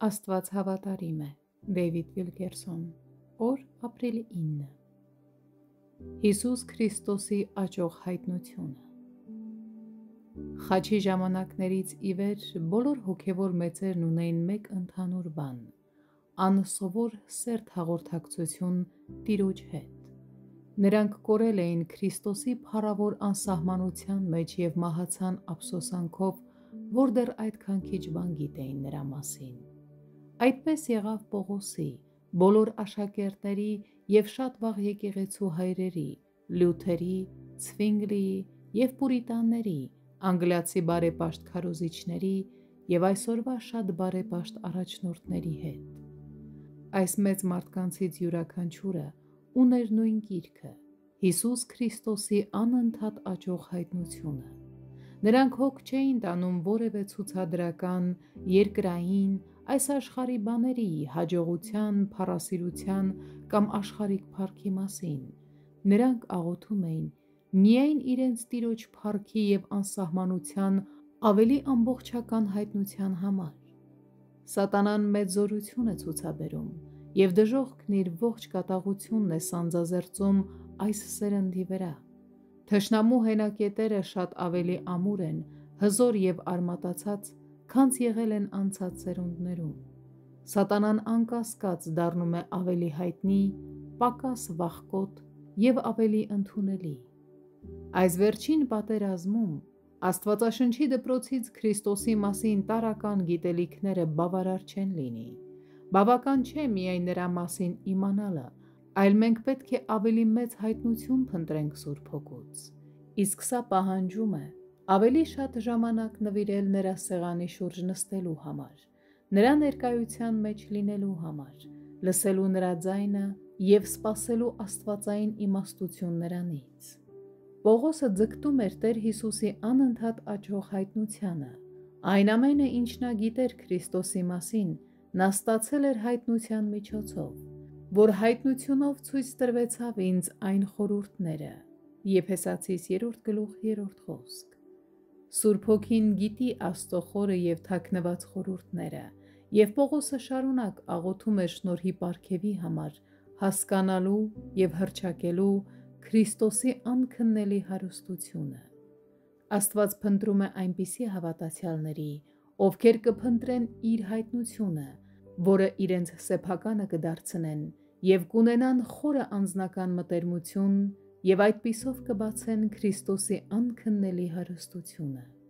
Աստված հավատարիմ է։ Դեյվիդ Վիլկերսոն։ Օր ապրիլի 9։ Հիսուս Քրիստոսի աճող հայտնությունը։ Խաչի ժամանակներից ի վեր բոլոր հոգևոր մեծերն ունեին մեկ ընդհանուր բան՝ անսովոր սերտ հաղորդակցություն Տիրոջ հետ։ Նրանք կորել էին Քրիստոսի փառավոր անսահմանության մեջ և մահացան ափսոսանքով, որ դեռ այդքան քիչ բան գիտեին նրա մասին։ Այդպես եղավ Պողոսի, բոլոր աշակերտների և շատ վաղ եկեղեցու հայրերի, Լյութերի, Ցվինգլիի և Պուրիտանների, անգլիացի բարեպաշտ քարոզիչների և այսօրվա շատ բարեպաշտ առաջնորդների հետ։ Այս մեծ մարդկանցից յուրաքանչյուրը ուներ նույն գիրքը՝ Հիսուս Քրիստոսի անընդհատ աճող հայտնությունը։ Նրանք հոգ չէին տանում որևէ ցուցադրական, երկրային, այս աշխարհի բաների, հաջողության, փառասիրության կամ աշխարհիկ փառքի մասին։ Նրանք աղոթում էին միայն իրենց Տիրոջ փառքի և անսահմանության ավելի ամբողջական հայտնության համար։ Սատանան մեծ զորություն է ցուցաբերում և դժոխքն իր ողջ կատաղությունն է սանձազերծում այս սերնդի վրա։ Թշնամու հենակետերը շատ ավելի ամուր են, հզոր և արմատացած, քան եղել են անցած սերունդներում։ Սատանան անկասկած դառնում է ավելի հայտնի, պակաս վախկոտ և ավելի ընդունելի։ Այս վերջին պատերազմում Աստվածաշնչի դպրոցից Քրիստոսի մասին տարրական գիտելիքները բավարար չեն լինի։ Բավական չէ միայն նրա մասին իմանալը, այլ մենք պետք է ավելի մեծ հայտնություն փնտրենք Սուրբ Հոգուց։ Իսկ սա պահանջում է ավելի շատ ժամանակ նվիրել նրա սեղանի շուրջ նստելու համար, նրա ներկայության մեջ լինելու համար, լսելու նրա ձայնը և սպասելու աստվածային իմաստություն նրանից։ Պողոսը ձգտում էր Տեր Հիսուսի անընդհատ աճող հայտնությանը։ Այն ամենը, ինչ նա գիտեր Քրիստոսի մասին, նա ստացել էր հայտնության միջոցով, որ հայտնությունով ցույց տրվեցավ ինձ այն խորհուրդները։ Եփեսացիս 3:3 Սուրբ Հոգին գիտի Աստծո խորը և թաքնված խորհուրդները, և Պողոսը շարունակ աղոթում էր շնորհի պարգևի համար, հասկանալու և հռչակելու Քրիստոսի անքննելի հարստությունը։ Աստված փնտրում է այնպիսի հավատացյալների, ովքեր կփնտրեն իր հայտնությունը, որը իրենց սեփականը կդարձնեն և կունենան խորը անձնական մտերմություն և այդպիսով կբացեն Քրիստոսի անքննելի հարստությունը։